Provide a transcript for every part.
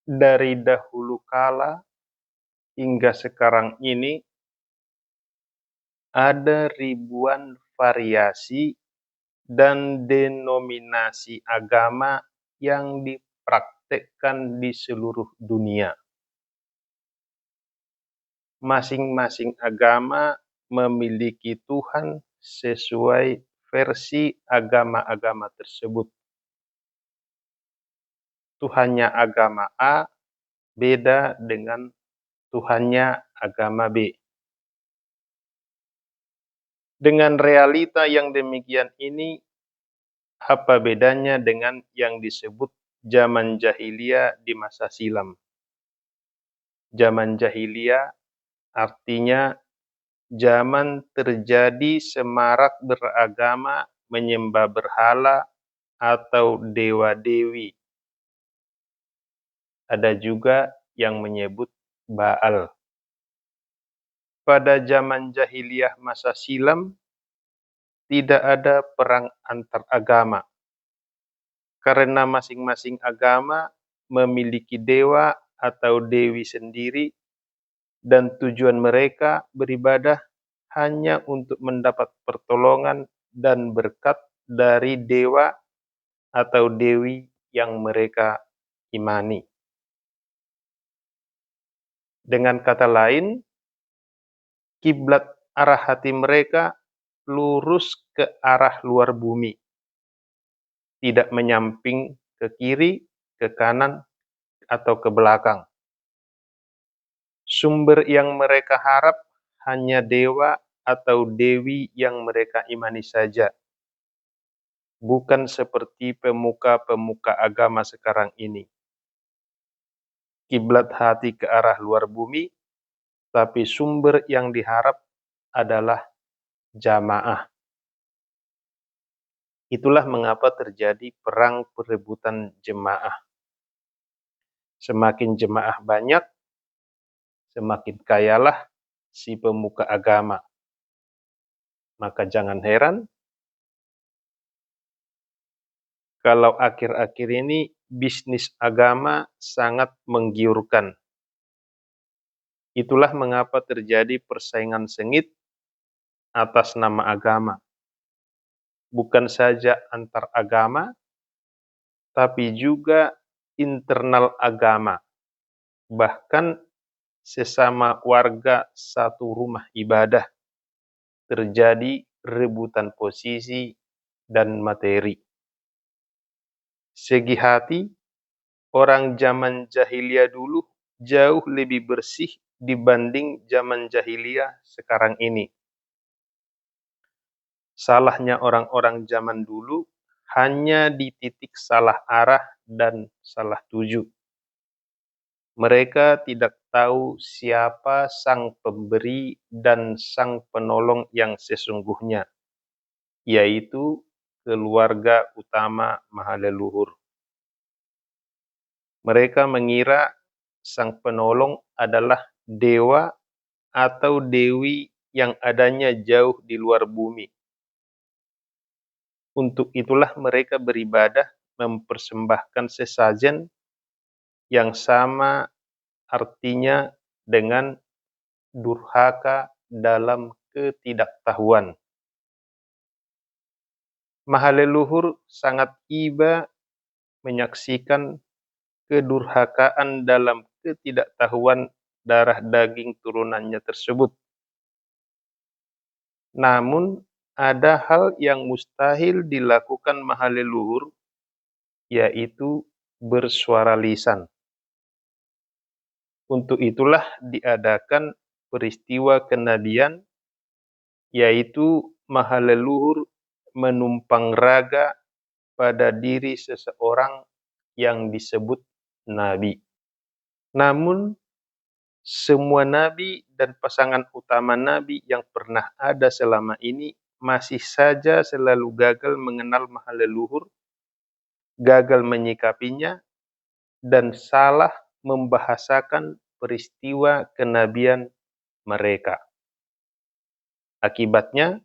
Dari dahulu kala hingga sekarang ini ada ribuan variasi dan denominasi agama yang dipraktekkan di seluruh dunia. Masing-masing agama memiliki Tuhan sesuai versi agama-agama tersebut. Tuhannya agama A beda dengan Tuhannya agama B. Dengan realita yang demikian ini, apa bedanya dengan yang disebut zaman jahiliyah di masa silam? Zaman jahiliyah artinya zaman terjadi semarak beragama menyembah berhala atau dewa-dewi. Ada juga yang menyebut Baal. Pada zaman jahiliyah masa silam, tidak ada perang antar agama. Karena masing-masing agama memiliki dewa atau dewi sendiri, dan tujuan mereka beribadah hanya untuk mendapat pertolongan dan berkat dari dewa atau dewi yang mereka imani. Dengan kata lain, kiblat arah hati mereka lurus ke arah luar bumi, tidak menyamping ke kiri, ke kanan, atau ke belakang. Sumber yang mereka harap hanya dewa atau dewi yang mereka imani saja, bukan seperti pemuka-pemuka agama sekarang ini. Kiblat hati ke arah luar bumi, tapi sumber yang diharap adalah jamaah. Itulah mengapa terjadi perang perebutan jemaah. Semakin jemaah banyak, semakin kayalah si pemuka agama. Maka jangan heran kalau akhir-akhir ini bisnis agama sangat menggiurkan. Itulah mengapa terjadi persaingan sengit atas nama agama. Bukan saja antar agama, tapi juga internal agama. Bahkan sesama warga satu rumah ibadah terjadi rebutan posisi dan materi. Segi hati, orang zaman jahiliyah dulu jauh lebih bersih dibanding zaman jahiliyah sekarang ini. Salahnya orang-orang zaman dulu hanya di titik salah arah dan salah tuju. Mereka tidak tahu siapa sang pemberi dan sang penolong yang sesungguhnya, yaitu keluarga utama mahaleluhur. Mereka mengira sang penolong adalah dewa atau dewi yang adanya jauh di luar bumi. Untuk itulah mereka beribadah mempersembahkan sesajen yang sama artinya dengan durhaka dalam ketidaktahuan. Mahaleluhur sangat iba menyaksikan kedurhakaan dalam ketidaktahuan darah daging turunannya tersebut. Namun, ada hal yang mustahil dilakukan mahaleluhur, yaitu bersuara lisan. Untuk itulah diadakan peristiwa kenabian, yaitu mahaleluhur menumpang raga pada diri seseorang yang disebut nabi. Namun, semua nabi dan pasangan utama nabi yang pernah ada selama ini masih saja selalu gagal mengenal mahaleluhur, gagal menyikapinya, dan salah membahasakan peristiwa kenabian mereka. Akibatnya,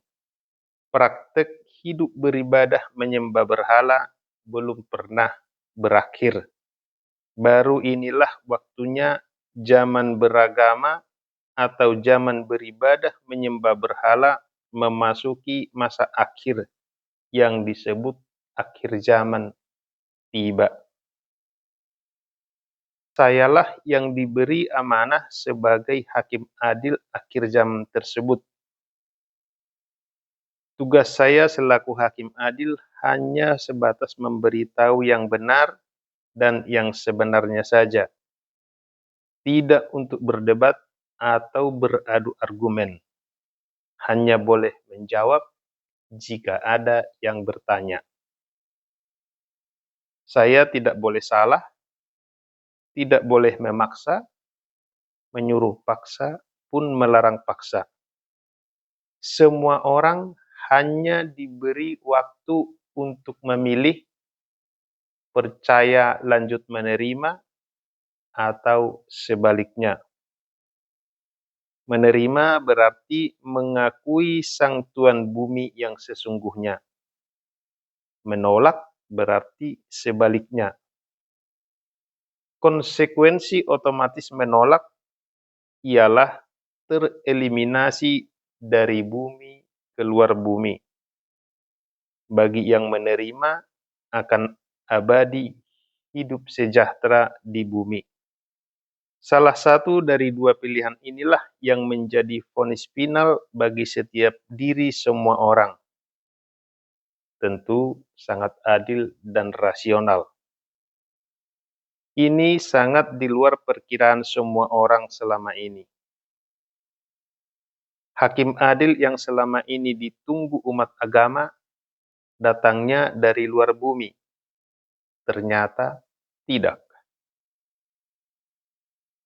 praktek hidup beribadah menyembah berhala belum pernah berakhir Baru inilah waktunya zaman beragama atau zaman beribadah menyembah berhala memasuki masa akhir yang disebut akhir zaman tiba. Sayalah yang diberi amanah sebagai hakim adil akhir zaman tersebut. Tugas saya selaku hakim adil hanya sebatas memberitahu yang benar dan yang sebenarnya saja, tidak untuk berdebat atau beradu argumen. Hanya boleh menjawab jika ada yang bertanya. Saya tidak boleh salah, tidak boleh memaksa, menyuruh paksa, pun melarang paksa. Semua orang hanya diberi waktu untuk memilih, percaya lanjut menerima, atau sebaliknya. Menerima berarti mengakui Sang Tuan Bumi yang sesungguhnya. Menolak berarti sebaliknya. Konsekuensi otomatis menolak ialah tereliminasi dari bumi keluar bumi. Bagi yang menerima akan abadi hidup sejahtera di bumi. Salah satu dari dua pilihan inilah yang menjadi vonis final bagi setiap diri semua orang. Tentu sangat adil dan rasional. Ini sangat di luar perkiraan semua orang selama ini. Hakim adil yang selama ini ditunggu umat agama datangnya dari luar bumi. Ternyata tidak.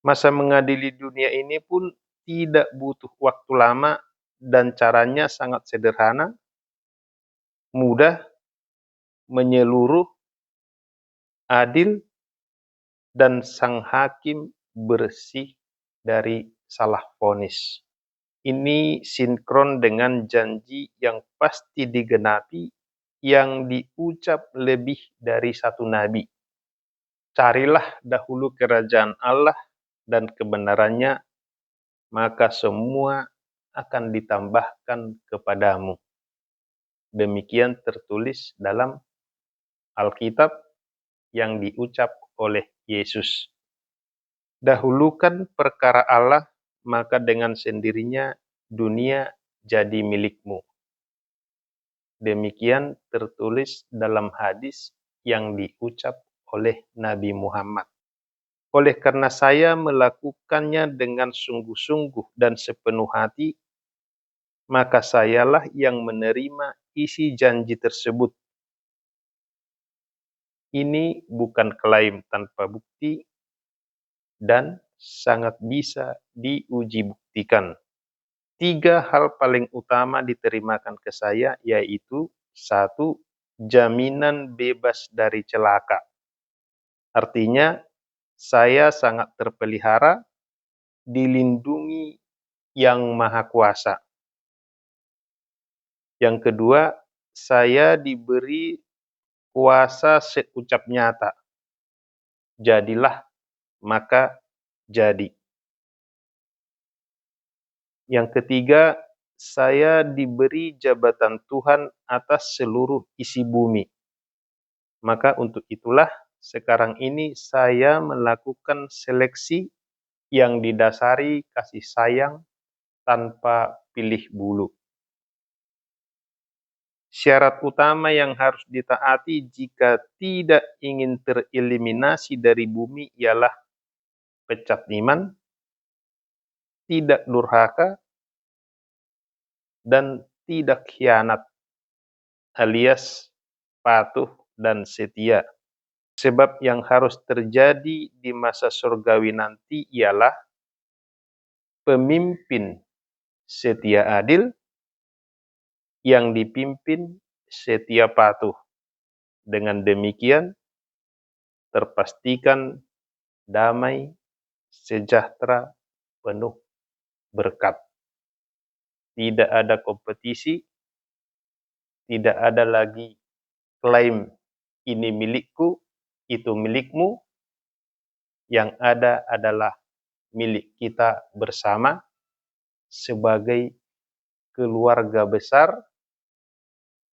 Masa mengadili dunia ini pun tidak butuh waktu lama dan caranya sangat sederhana, mudah, menyeluruh, adil, dan sang hakim bersih dari salah vonis. Ini sinkron dengan janji yang pasti digenapi yang diucap lebih dari satu nabi. Carilah dahulu kerajaan Allah dan kebenarannya, maka semua akan ditambahkan kepadamu. Demikian tertulis dalam Alkitab yang diucap oleh Yesus. Dahulukan perkara Allah, maka dengan sendirinya dunia jadi milikmu. Demikian tertulis dalam hadis yang diucap oleh Nabi Muhammad. Oleh karena saya melakukannya dengan sungguh-sungguh dan sepenuh hati, maka sayalah yang menerima isi janji tersebut. Ini bukan klaim tanpa bukti dan sangat bisa diuji buktikan. 3 hal paling utama diterimakan ke saya, yaitu 1. Jaminan bebas dari celaka. Artinya, saya sangat terpelihara, dilindungi Yang Maha Kuasa. Yang kedua, saya diberi kuasa seucap nyata. Jadilah, maka jadi. Yang ketiga, saya diberi jabatan Tuhan atas seluruh isi bumi. Maka untuk itulah sekarang ini saya melakukan seleksi yang didasari kasih sayang tanpa pilih bulu. Syarat utama yang harus ditaati jika tidak ingin tereliminasi dari bumi ialah pecat iman, tidak durhaka, dan tidak khianat, alias patuh dan setia. Sebab yang harus terjadi di masa surgawi nanti ialah pemimpin setia adil yang dipimpin setia patuh. Dengan demikian, terpastikan damai, sejahtera, penuh berkat. Tidak ada kompetisi, tidak ada lagi klaim ini milikku, itu milikmu, Yang ada adalah milik kita bersama sebagai keluarga besar,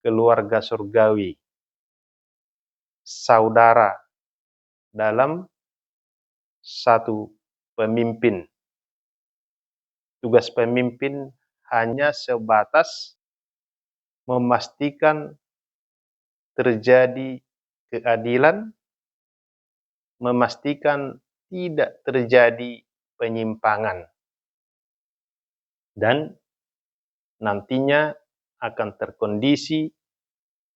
keluarga surgawi, saudara dalam satu pemimpin. Tugas pemimpin hanya sebatas memastikan terjadi keadilan, memastikan tidak terjadi penyimpangan, dan nantinya akan terkondisi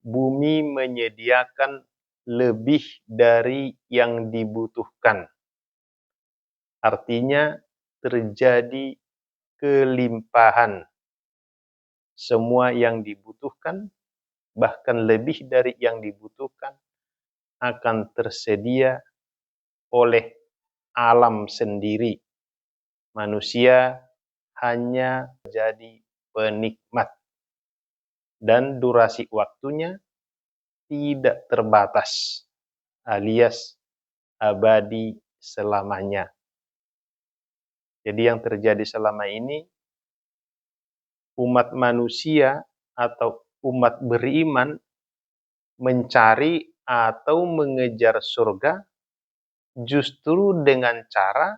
bumi menyediakan lebih dari yang dibutuhkan. Artinya terjadi kelimpahan. Semua yang dibutuhkan, bahkan lebih dari yang dibutuhkan, akan tersedia oleh alam sendiri. Manusia hanya jadi penikmat. Dan durasi waktunya tidak terbatas, alias abadi selamanya. Jadi yang terjadi selama ini, umat manusia atau umat beriman mencari atau mengejar surga justru dengan cara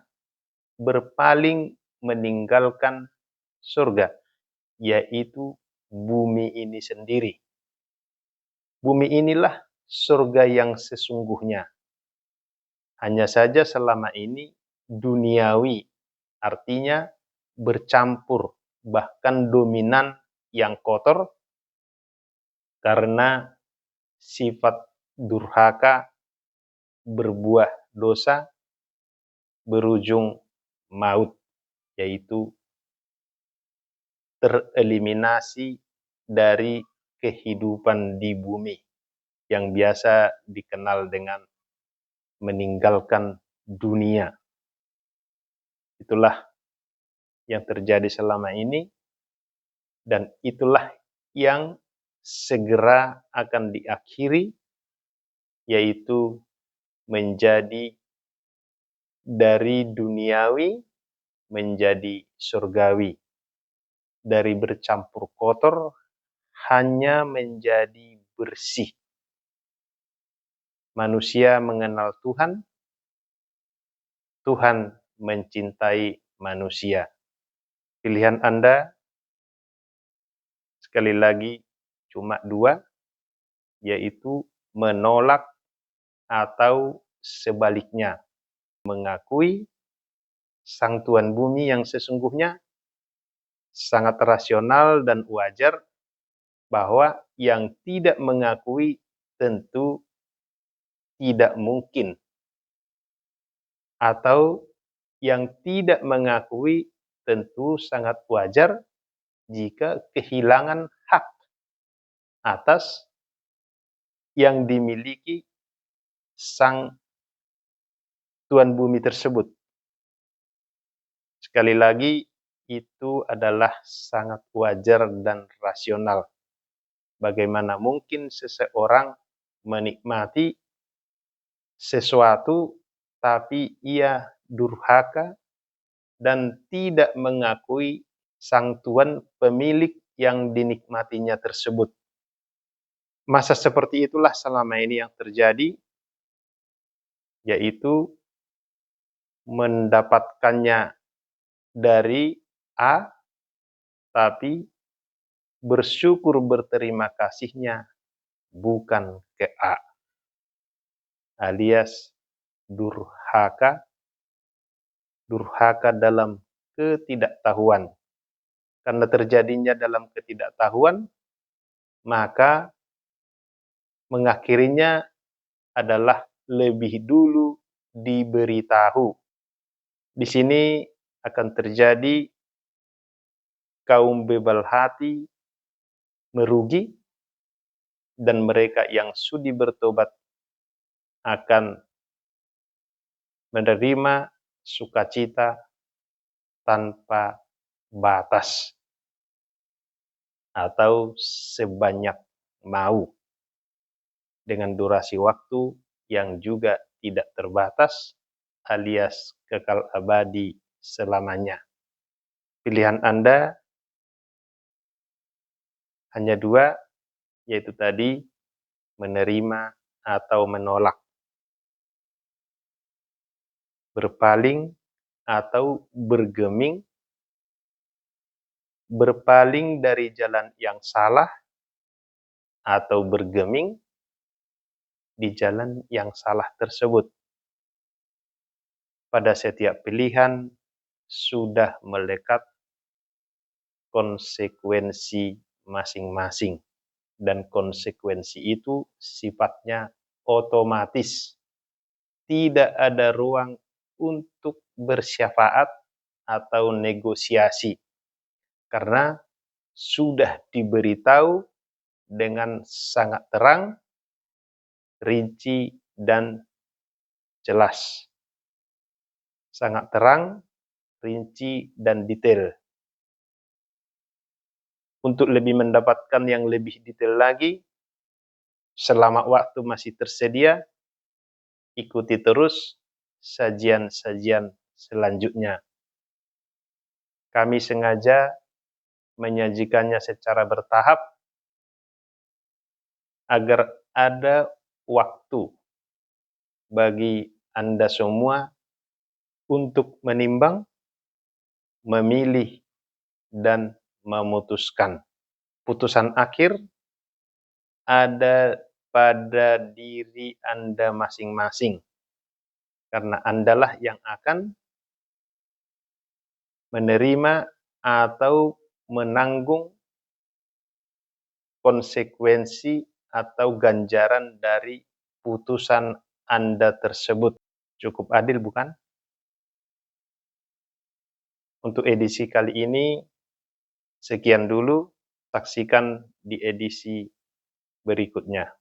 berpaling meninggalkan surga, yaitu bumi ini sendiri. Bumi inilah surga yang sesungguhnya. Hanya saja selama ini duniawi, artinya bercampur, bahkan dominan yang kotor, karena sifat durhaka, berbuah dosa, berujung maut, yaitu tereliminasi dari kehidupan di bumi, yang biasa dikenal dengan meninggalkan dunia. Itulah yang terjadi selama ini, dan itulah yang segera akan diakhiri, yaitu menjadi dari duniawi menjadi surgawi, dari bercampur kotor hanya menjadi bersih. Manusia mengenal Tuhan, Tuhan mencintai manusia. Pilihan Anda sekali lagi cuma dua, yaitu menolak atau sebaliknya, mengakui Sang Tuan Bumi yang sesungguhnya, sangat rasional dan wajar, bahwa yang tidak mengakui tentu tidak mungkin, atau yang tidak mengakui tentu sangat wajar jika kehilangan hak atas yang dimiliki Sang Tuan Bumi tersebut. Sekali lagi, itu adalah sangat wajar dan rasional. Bagaimana mungkin seseorang menikmati sesuatu tapi ia durhaka dan tidak mengakui Sang Tuan pemilik yang dinikmatinya tersebut. Masa seperti itulah selama ini yang terjadi, yaitu mendapatkannya dari A, tapi bersyukur berterima kasihnya bukan ke A, alias durhaka dalam ketidaktahuan. Karena terjadinya dalam ketidaktahuan, maka mengakhirinya adalah lebih dulu diberitahu. Di sini akan terjadi kaum bebal hati merugi, dan mereka yang sudi bertobat akan menerima sukacita tanpa batas atau sebanyak mau, dengan durasi waktu yang juga tidak terbatas, alias kekal abadi selamanya. Pilihan Anda hanya dua, yaitu tadi menerima atau menolak, berpaling atau bergeming, berpaling dari jalan yang salah atau bergeming di jalan yang salah tersebut. Pada setiap pilihan sudah melekat konsekuensi masing-masing, dan konsekuensi itu sifatnya otomatis. Tidak ada ruang untuk bersyafaat atau negosiasi, karena sudah diberitahu dengan sangat terang, rinci, dan jelas. Sangat terang, rinci, dan detail. Untuk lebih mendapatkan yang lebih detail lagi, selama waktu masih tersedia, ikuti terus sajian-sajian selanjutnya. Kami sengaja menyajikannya secara bertahap agar ada waktu bagi Anda semua untuk menimbang, memilih, dan memutuskan. Putusan akhir ada pada diri Anda masing-masing, karena Andalah yang akan menerima atau menanggung konsekuensi atau ganjaran dari putusan Anda tersebut. Cukup adil, bukan? Untuk edisi kali ini, sekian dulu. Saksikan di edisi berikutnya.